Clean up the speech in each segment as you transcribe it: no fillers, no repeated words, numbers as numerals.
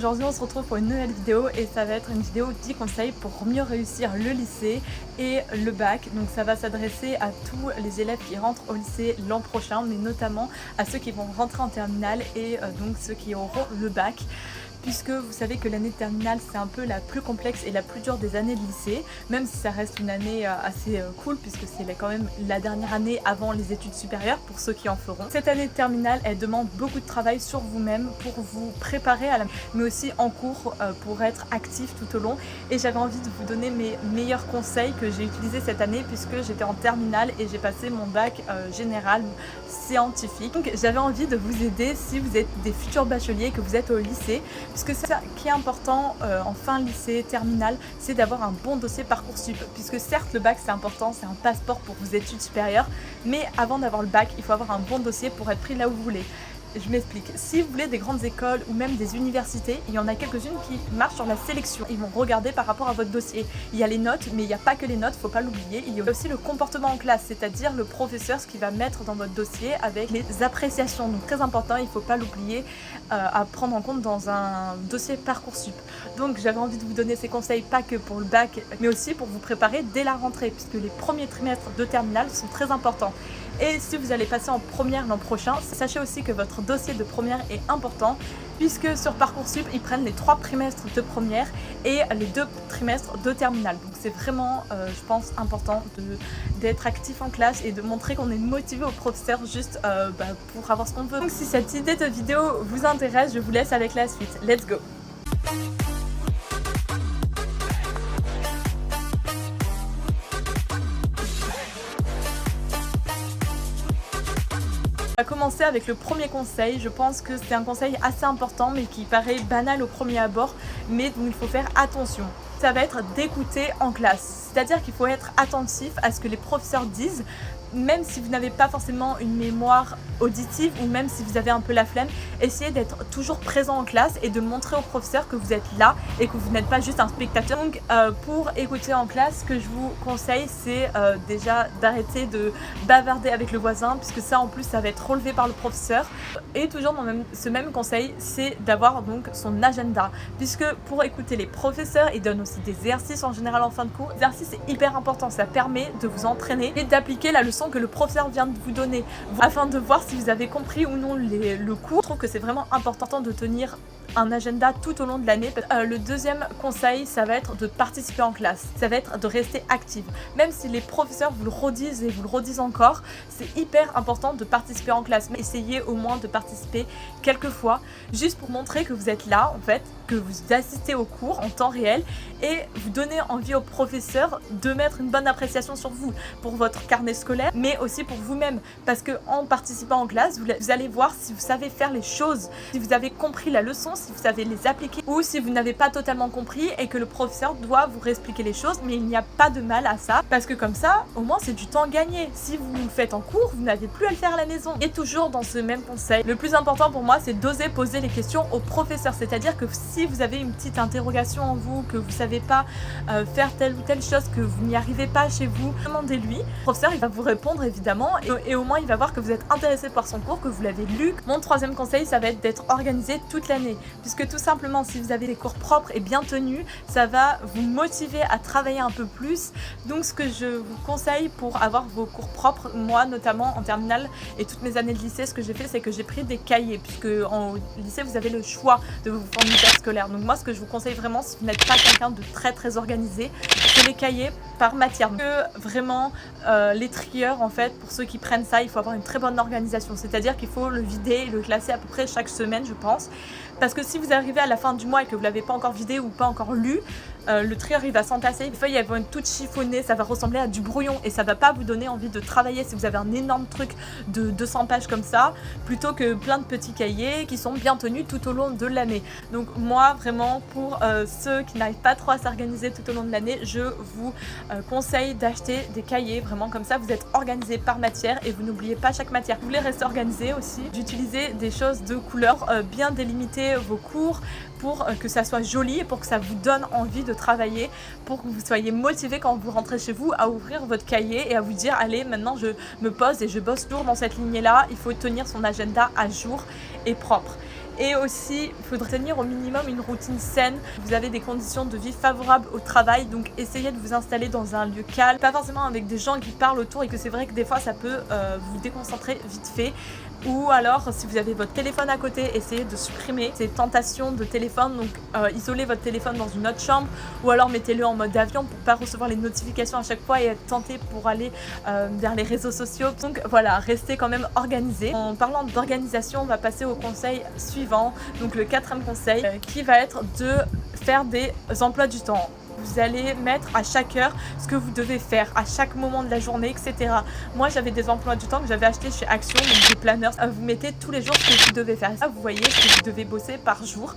Aujourd'hui on se retrouve pour une nouvelle vidéo et ça va être une vidéo 10 conseils pour mieux réussir le lycée et le bac. Donc ça va s'adresser à tous les élèves qui rentrent au lycée l'an prochain, mais notamment à ceux qui vont rentrer en terminale et donc ceux qui auront le bac. Puisque vous savez que l'année de terminale c'est un peu la plus complexe et la plus dure des années de lycée, même si ça reste une année assez cool puisque c'est quand même la dernière année avant les études supérieures pour ceux qui en feront. Cette année de terminale elle demande beaucoup de travail sur vous-même pour vous préparer à la... mais aussi en cours pour être actif tout au long, et j'avais envie de vous donner mes meilleurs conseils que j'ai utilisés cette année puisque j'étais en terminale et j'ai passé mon bac général scientifique. Donc j'avais envie de vous aider si vous êtes des futurs bacheliers, que vous êtes au lycée. Puisque c'est ça qui est important en fin de lycée, terminale, c'est d'avoir un bon dossier Parcoursup. Puisque certes le bac c'est important, c'est un passeport pour vos études supérieures, mais avant d'avoir le bac, il faut avoir un bon dossier pour être pris là où vous voulez. Je m'explique, si vous voulez des grandes écoles ou même des universités, il y en a quelques-unes qui marchent sur la sélection. Ils vont regarder par rapport à votre dossier. Il y a les notes, mais il n'y a pas que les notes, il ne faut pas l'oublier. Il y a aussi le comportement en classe, c'est-à-dire le professeur, ce qu'il va mettre dans votre dossier avec les appréciations. Donc très important, il ne faut pas l'oublier à prendre en compte dans un dossier Parcoursup. Donc j'avais envie de vous donner ces conseils, pas que pour le bac, mais aussi pour vous préparer dès la rentrée, puisque les premiers trimestres de terminale sont très importants. Et si vous allez passer en première l'an prochain, sachez aussi que votre dossier de première est important, puisque sur Parcoursup, ils prennent les 3 trimestres de première et les 2 trimestres de terminale. Donc c'est vraiment, je pense, important d'être actif en classe et de montrer qu'on est motivé au professeur juste pour avoir ce qu'on veut. Donc si cette idée de vidéo vous intéresse, je vous laisse avec la suite. Let's go! On va commencer avec le premier conseil. Je pense que c'est un conseil assez important mais qui paraît banal au premier abord, mais dont il faut faire attention. Ça va être d'écouter en classe, c'est-à-dire qu'il faut être attentif à ce que les professeurs disent, même si vous n'avez pas forcément une mémoire auditive ou même si vous avez un peu la flemme, essayez d'être toujours présent en classe et de montrer au professeur que vous êtes là et que vous n'êtes pas juste un spectateur. Donc pour écouter en classe, ce que je vous conseille, c'est déjà d'arrêter de bavarder avec le voisin, puisque ça en plus ça va être relevé par le professeur. Et toujours dans ce même conseil, c'est d'avoir donc son agenda, puisque pour écouter les professeurs, ils donnent aussi des exercices en général en fin de cours. L'exercice est hyper important, ça permet de vous entraîner et d'appliquer la leçon que le professeur vient de vous donner, afin de voir si vous avez compris ou non le cours. Je trouve que c'est vraiment important de tenir un agenda tout au long de l'année. Le deuxième conseil, ça va être de participer en classe, ça va être de rester active. Même si les professeurs vous le redisent et vous le redisent encore, c'est hyper important de participer en classe. Mais essayez au moins de participer quelques fois, juste pour montrer que vous êtes là en fait, que vous assistez au cours en temps réel et vous donnez envie aux professeurs de mettre une bonne appréciation sur vous, pour votre carnet scolaire, mais aussi pour vous-même, parce que en participant en classe, vous allez voir si vous savez faire les choses, si vous avez compris la leçon, si vous savez les appliquer, ou si vous n'avez pas totalement compris et que le professeur doit vous réexpliquer les choses. Mais il n'y a pas de mal à ça, parce que comme ça, au moins c'est du temps gagné. Si vous le faites en cours, vous n'avez plus à le faire à la maison. Et toujours dans ce même conseil, le plus important pour moi, c'est d'oser poser les questions au professeur, c'est-à-dire que si vous avez une petite interrogation en vous, que vous savez pas faire telle ou telle chose, que vous n'y arrivez pas chez vous, demandez-lui. Le professeur il va vous répondre évidemment, et au moins il va voir que vous êtes intéressé par son cours, que vous l'avez lu. Mon troisième conseil, ça va être d'être organisé toute l'année, puisque tout simplement si vous avez des cours propres et bien tenus, ça va vous motiver à travailler un peu plus. Donc ce que je vous conseille pour avoir vos cours propres, moi notamment en terminale et toutes mes années de lycée, ce que j'ai fait, c'est que j'ai pris des cahiers, puisque en lycée vous avez le choix de vos fournitures scolaires. Donc moi ce que je vous conseille vraiment, si vous n'êtes pas quelqu'un de très organisé, c'est les cahiers par matière. Que vraiment les trieurs en fait, pour ceux qui prennent ça, il faut avoir une très bonne organisation, c'est-à-dire qu'il faut le vider et le classer à peu près chaque semaine, je pense, parce que si vous arrivez à la fin du mois et que vous l'avez pas encore vidé ou pas encore lu, le trieur il va s'entasser, les feuilles elles vont être toutes chiffonnées, ça va ressembler à du brouillon et ça va pas vous donner envie de travailler si vous avez un énorme truc de 200 pages comme ça, plutôt que plein de petits cahiers qui sont bien tenus tout au long de l'année. Donc moi vraiment, pour ceux qui n'arrivent pas trop à s'organiser tout au long de l'année, je vous conseille d'acheter des cahiers, vraiment comme ça vous êtes organisé par matière et vous n'oubliez pas chaque matière. Vous voulez rester organisé aussi, d'utiliser des choses de couleur, bien délimiter vos cours pour que ça soit joli et pour que ça vous donne envie de travailler, pour que vous soyez motivé quand vous rentrez chez vous à ouvrir votre cahier et à vous dire allez, maintenant je me pose et je bosse toujours dans cette lignée là. Il faut tenir son agenda à jour et propre. Et aussi, il faudrait tenir au minimum une routine saine. Vous avez des conditions de vie favorables au travail, donc essayez de vous installer dans un lieu calme, pas forcément avec des gens qui parlent autour, et que c'est vrai que des fois ça peut vous déconcentrer vite fait. Ou alors, si vous avez votre téléphone à côté, essayez de supprimer ces tentations de téléphone. Donc, isolez votre téléphone dans une autre chambre, ou alors mettez-le en mode avion pour pas recevoir les notifications à chaque fois et être tenté pour aller vers les réseaux sociaux. Donc voilà, restez quand même organisé. En parlant d'organisation, on va passer au conseil suivant, donc le 4e conseil, qui va être de faire des emplois du temps. Vous allez mettre à chaque heure ce que vous devez faire, à chaque moment de la journée, etc. Moi, j'avais des emplois du temps que j'avais achetés chez Action, donc des planners. Vous mettez tous les jours ce que vous devez faire. Ça, vous voyez ce que vous devez bosser par jour.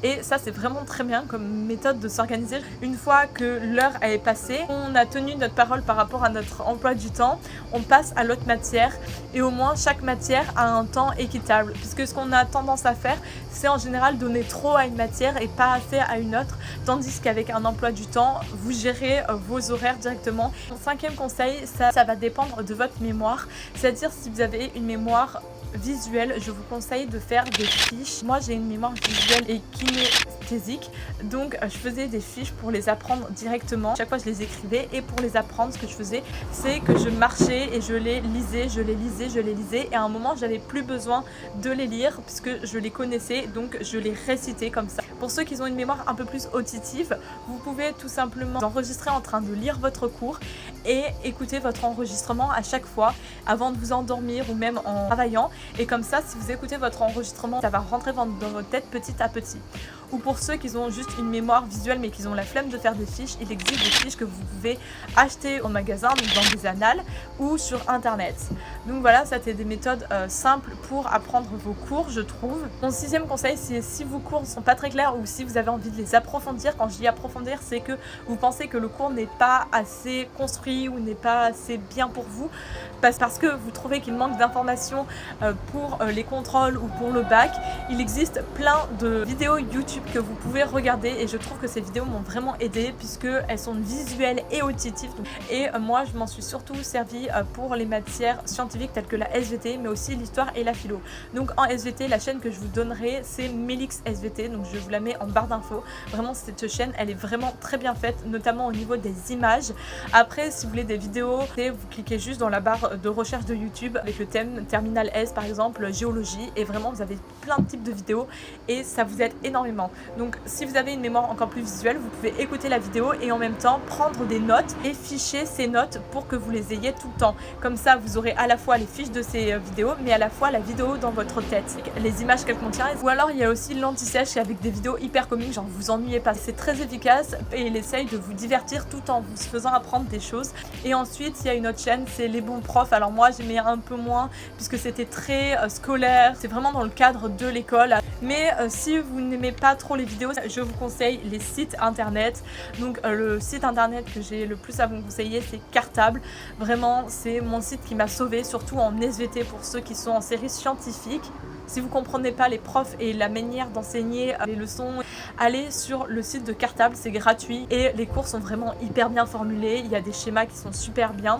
Et ça, c'est vraiment très bien comme méthode de s'organiser. Une fois que l'heure est passée, on a tenu notre parole par rapport à notre emploi du temps, on passe à l'autre matière. Et au moins, chaque matière a un temps équitable. Puisque ce qu'on a tendance à faire, c'est en général donner trop à une matière et pas assez à une autre. Tandis qu'avec un emploi du temps, vous gérez vos horaires directement. Mon 5e conseil, ça va dépendre de votre mémoire. C'est-à-dire si vous avez une mémoire visuelle, je vous conseille de faire des fiches. Moi, j'ai une mémoire visuelle et kinesthésique, donc je faisais des fiches pour les apprendre directement. Chaque fois, je les écrivais, et pour les apprendre, ce que je faisais, c'est que je marchais et je les lisais, et à un moment, j'avais plus besoin de les lire puisque je les connaissais, donc je les récitais comme ça. Pour ceux qui ont une mémoire un peu plus auditive, vous pouvez tout simplement enregistrer en train de lire votre cours et écouter votre enregistrement à chaque fois avant de vous endormir ou même en travaillant. Et comme ça, si vous écoutez votre enregistrement, ça va rentrer dans votre tête petit à petit. Ou pour ceux qui ont juste une mémoire visuelle mais qui ont la flemme de faire des fiches, il existe des fiches que vous pouvez acheter au magasin, donc dans des annales ou sur internet. Donc voilà, ça c'est des méthodes simples pour apprendre vos cours, je trouve. Mon 6e conseil, c'est si vos cours ne sont pas très clairs ou si vous avez envie de les approfondir. Quand je dis approfondir, c'est que vous pensez que le cours n'est pas assez construit ou n'est pas assez bien pour vous, parce que vous trouvez qu'il manque d'informations pour les contrôles ou pour le bac. Il existe plein de vidéos YouTube que vous pouvez regarder, et je trouve que ces vidéos m'ont vraiment aidé puisqu'elles sont visuelles et auditives. Et moi, je m'en suis surtout servi pour les matières scientifiques telles que la SVT, mais aussi l'histoire et la philo. Donc en SVT, la chaîne que je vous donnerai, c'est Melix SVT, donc je vous la mets en barre d'infos. Vraiment, cette chaîne, elle est vraiment très bien faite, notamment au niveau des images. Après, si vous voulez des vidéos, vous cliquez juste dans la barre de recherche de YouTube avec le thème Terminal S par exemple, géologie, et vraiment vous avez plein de types de vidéos et ça vous aide énormément. Donc si vous avez une mémoire encore plus visuelle, vous pouvez écouter la vidéo et en même temps prendre des notes et ficher ces notes pour que vous les ayez tout le temps. Comme ça, vous aurez à la fois les fiches de ces vidéos, mais à la fois la vidéo dans votre tête, les images qu'elle contient. Ou alors il y a aussi l'anti-sèche avec des vidéos hyper comiques, genre vous ennuyez pas. C'est très efficace et il essaye de vous divertir tout en vous faisant apprendre des choses. Et ensuite, il y a une autre chaîne, c'est Les Bons Profs. Alors moi, j'aimais un peu moins puisque c'était très scolaire, c'est vraiment dans le cadre de l'école. Mais si vous n'aimez pas trop les vidéos, je vous conseille les sites internet. Donc le site internet que j'ai le plus à vous conseiller, c'est Cartable. Vraiment, c'est mon site qui m'a sauvée, surtout en SVT pour ceux qui sont en série scientifique. Si vous ne comprenez pas les profs et la manière d'enseigner les leçons, allez sur le site de Cartable, c'est gratuit et les cours sont vraiment hyper bien formulés. Il y a des schémas qui sont super bien.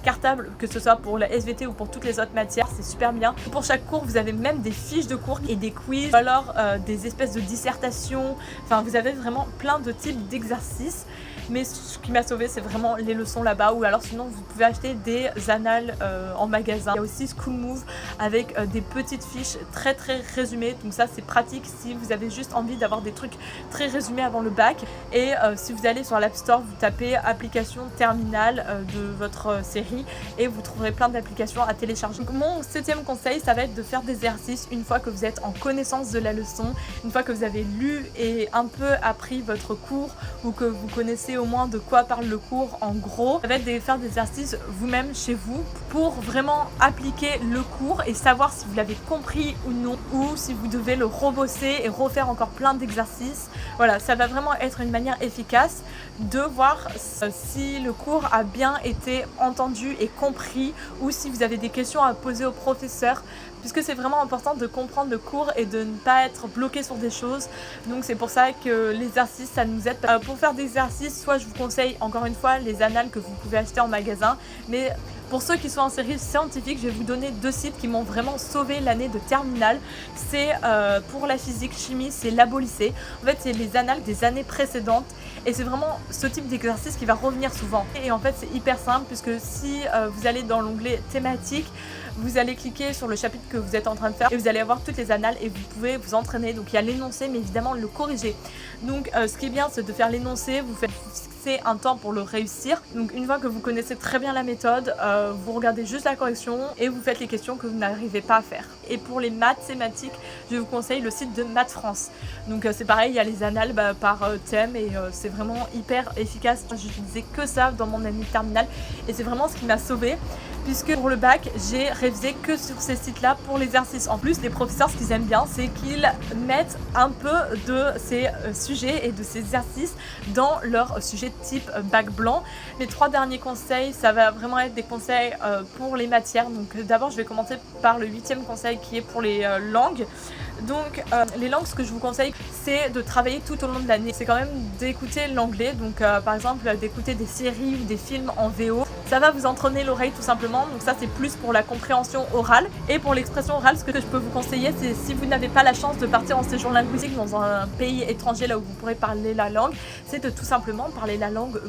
Cartable, que ce soit pour la SVT ou pour toutes les autres matières, c'est super bien. Pour chaque cours, vous avez même des fiches de cours et des quiz, ou alors des espèces de dissertations. Enfin, vous avez vraiment plein de types d'exercices. Mais ce qui m'a sauvé, c'est vraiment les leçons là-bas, ou alors sinon vous pouvez acheter des annales en magasin. Il y a aussi School Move avec des petites fiches très résumées, donc ça c'est pratique si vous avez juste envie d'avoir des trucs très résumés avant le bac. Et si vous allez sur l'App Store, vous tapez application terminale de votre série et vous trouverez plein d'applications à télécharger. Donc mon 7e conseil, ça va être de faire des exercices une fois que vous êtes en connaissance de la leçon, une fois que vous avez lu et un peu appris votre cours, ou que vous connaissez au moins de quoi parle le cours en gros. Ça va être de faire des exercices vous-même chez vous pour vraiment appliquer le cours et savoir si vous l'avez compris ou non, ou si vous devez le rebosser et refaire encore plein d'exercices. Voilà, ça va vraiment être une manière efficace de voir si le cours a bien été entendu et compris, ou si vous avez des questions à poser au professeur, puisque c'est vraiment important de comprendre le cours et de ne pas être bloqué sur des choses. Donc c'est pour ça que l'exercice, ça nous aide. Pour faire des exercices, soit je vous conseille encore une fois les annales que vous pouvez acheter en magasin, mais Pour ceux qui sont en série scientifique, je vais vous donner 2 sites qui m'ont vraiment sauvé l'année de terminale. C'est pour la physique, chimie, c'est Labo Lycée. En fait, c'est les annales des années précédentes et c'est vraiment ce type d'exercice qui va revenir souvent. Et en fait, c'est hyper simple puisque si vous allez dans l'onglet thématique, vous allez cliquer sur le chapitre que vous êtes en train de faire et vous allez avoir toutes les annales et vous pouvez vous entraîner. Donc il y a l'énoncé mais évidemment le corriger. Donc ce qui est bien, c'est de faire l'énoncé, vous faites un temps pour le réussir. Donc une fois que vous connaissez très bien la méthode, vous regardez juste la correction et vous faites les questions que vous n'arrivez pas à faire. Et pour les maths thématiques, je vous conseille le site de Maths France. Donc c'est pareil, il y a les annales par thème et c'est vraiment hyper efficace. J'utilisais que ça dans mon année terminale et c'est vraiment ce qui m'a sauvée. Puisque pour le bac, j'ai révisé que sur ces sites-là pour l'exercice. En plus, les professeurs, ce qu'ils aiment bien, c'est qu'ils mettent un peu de ces sujets et de ces exercices dans leur sujet type bac blanc. Les 3 derniers conseils, ça va vraiment être des conseils pour les matières. Donc d'abord, je vais commencer par le 8e conseil qui est pour les langues. Donc les langues, ce que je vous conseille, c'est de travailler tout au long de l'année. C'est quand même d'écouter l'anglais, donc par exemple d'écouter des séries ou des films en VO. Ça va vous entraîner l'oreille tout simplement, donc ça c'est plus pour la compréhension orale. Et pour l'expression orale, ce que je peux vous conseiller, c'est si vous n'avez pas la chance de partir en séjour linguistique dans un pays étranger là où vous pourrez parler la langue, c'est de tout simplement parler la langue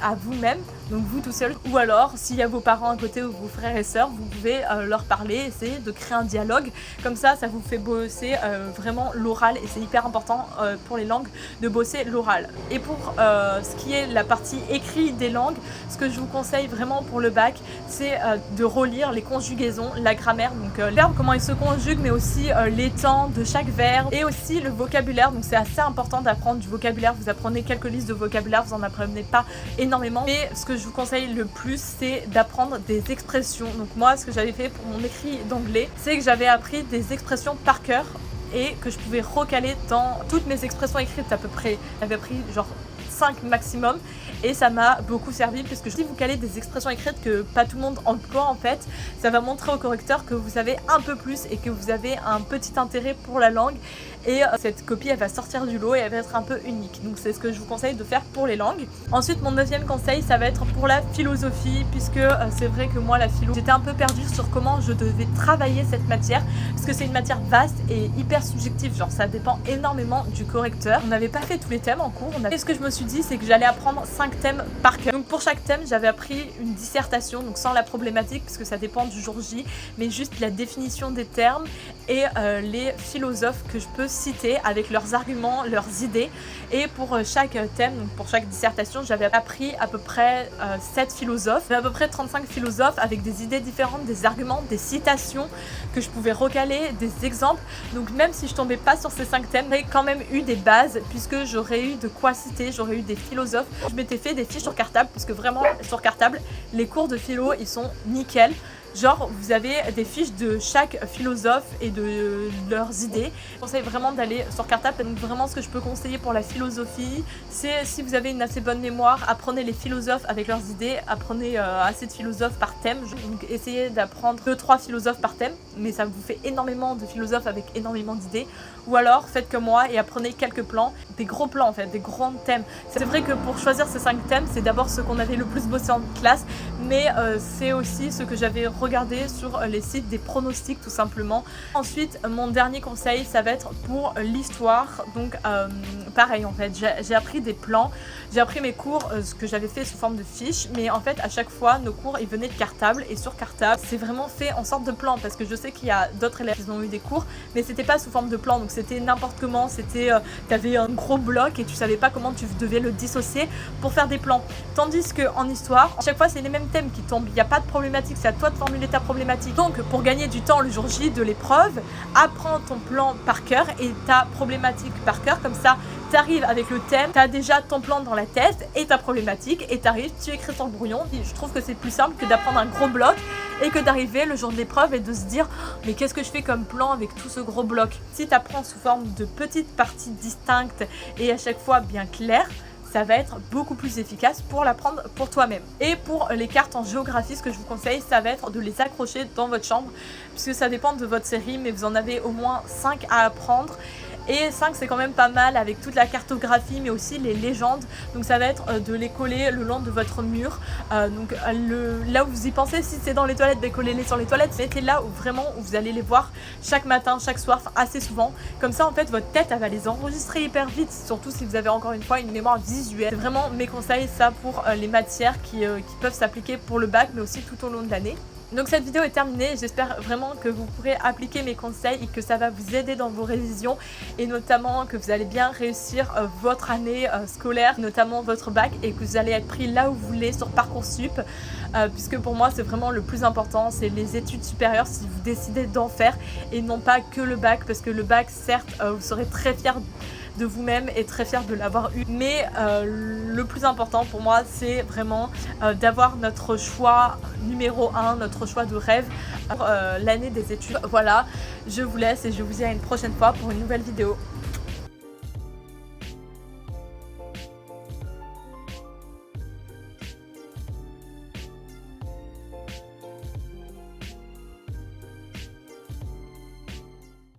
à vous-même, donc vous tout seul. Ou alors, s'il y a vos parents à côté ou vos frères et sœurs, vous pouvez leur parler, essayer de créer un dialogue. Comme ça vous fait bosser vraiment l'oral et c'est hyper important pour les langues de bosser l'oral. Et pour ce qui est la partie écrite des langues, ce que je vous conseille vraiment pour le bac, c'est de relire les conjugaisons, la grammaire, donc les verbes, comment ils se conjuguent, mais aussi les temps de chaque verbe et aussi le vocabulaire. Donc c'est assez important d'apprendre du vocabulaire. Vous apprenez quelques listes de vocabulaire, vous en apprenez pas énormément, mais ce que je vous conseille le plus, c'est d'apprendre des expressions. Donc moi, ce que j'avais fait pour mon écrit d'anglais, c'est que j'avais appris des expressions par cœur et que je pouvais recaler dans toutes mes expressions écrites à peu près. J'avais pris genre 5 maximum et ça m'a beaucoup servi puisque si vous calez des expressions écrites que pas tout le monde emploie en fait, ça va montrer au correcteur que vous savez un peu plus et que vous avez un petit intérêt pour la langue et cette copie elle va sortir du lot et elle va être un peu unique. Donc c'est ce que je vous conseille de faire pour les langues. Ensuite mon 9e conseil, ça va être pour la philosophie puisque c'est vrai que moi la philo, j'étais un peu perdue sur comment je devais travailler cette matière parce que c'est une matière vaste et hyper subjective, genre ça dépend énormément du correcteur. On n'avait pas fait tous les thèmes en cours, et ce que je me suis dit, c'est que j'allais apprendre 5 thèmes par cœur. Donc pour chaque thème, j'avais appris une dissertation, donc sans la problématique, parce que ça dépend du jour J, mais juste la définition des termes et les philosophes que je peux citer avec leurs arguments, leurs idées. Et pour chaque thème, donc pour chaque dissertation, j'avais appris à peu près 7 philosophes, à peu près 35 philosophes avec des idées différentes, des arguments, des citations que je pouvais recaler, des exemples. Donc même si je tombais pas sur ces 5 thèmes, j'aurais quand même eu des bases puisque j'aurais eu de quoi citer, j'aurais eu des philosophes. Je m'étais fait des fiches sur cartable puisque vraiment sur cartable, les cours de philo, ils sont nickel. Genre, vous avez des fiches de chaque philosophe et de leurs idées. Je conseille vraiment d'aller sur cartable. Donc vraiment, ce que je peux conseiller pour la philosophie, c'est si vous avez une assez bonne mémoire, apprenez les philosophes avec leurs idées. Apprenez assez de philosophes par thème. Donc essayez d'apprendre 2-3 philosophes par thème, mais ça vous fait énormément de philosophes avec énormément d'idées. Ou alors, faites comme moi et apprenez quelques plans, des gros plans en fait, des grands thèmes. C'est vrai que pour choisir ces 5 thèmes, c'est d'abord ceux qu'on avait le plus bossé en classe, mais c'est aussi ce que j'avais regardé sur les sites des pronostics tout simplement. Ensuite, mon dernier conseil, ça va être pour l'histoire. Donc pareil en fait, j'ai appris des plans, j'ai appris mes cours, ce que j'avais fait sous forme de fiches, mais en fait à chaque fois nos cours ils venaient de cartable et sur cartable c'est vraiment fait en sorte de plan parce que je sais qu'il y a d'autres élèves qui ont eu des cours, mais c'était pas sous forme de plan, donc c'était n'importe comment, c'était t'avais un gros bloc et tu savais pas comment tu devais le dissocier pour faire des plans. Tandis que en histoire, à chaque fois c'est les mêmes thèmes qui tombent, il n'y a pas de problématique, c'est à toi de formuler ta problématique. Donc pour gagner du temps le jour J de l'épreuve, apprends ton plan par cœur et ta problématique par cœur, comme ça tu arrives avec le thème, tu as déjà ton plan dans la tête et ta problématique et tu arrives, tu écris ton brouillon. Et je trouve que c'est plus simple que d'apprendre un gros bloc et que d'arriver le jour de l'épreuve et de se dire mais qu'est-ce que je fais comme plan avec tout ce gros bloc. Si tu apprends sous forme de petites parties distinctes et à chaque fois bien claires, ça va être beaucoup plus efficace pour l'apprendre pour toi-même. Et pour les cartes en géographie, ce que je vous conseille, ça va être de les accrocher dans votre chambre, puisque ça dépend de votre série, mais vous en avez au moins 5 à apprendre. Et 5 c'est quand même pas mal avec toute la cartographie mais aussi les légendes. Donc ça va être de les coller le long de votre mur. Là où vous y pensez, si c'est dans les toilettes, collez-les sur les toilettes. Mettez là où vraiment où vous allez les voir chaque matin, chaque soir, enfin assez souvent. Comme ça en fait votre tête elle va les enregistrer hyper vite, surtout si vous avez encore une fois une mémoire visuelle. C'est vraiment mes conseils ça pour les matières qui peuvent s'appliquer pour le bac mais aussi tout au long de l'année. Donc cette vidéo est terminée, j'espère vraiment que vous pourrez appliquer mes conseils et que ça va vous aider dans vos révisions et notamment que vous allez bien réussir votre année scolaire, notamment votre bac, et que vous allez être pris là où vous voulez sur Parcoursup, puisque pour moi c'est vraiment le plus important, c'est les études supérieures si vous décidez d'en faire et non pas que le bac, parce que le bac certes vous serez très fiers de vous-même et très fière de l'avoir eu, mais le plus important pour moi c'est vraiment d'avoir notre choix numéro 1, notre choix de rêve pour l'année des études. Voilà, je vous laisse et je vous dis à une prochaine fois pour une nouvelle vidéo.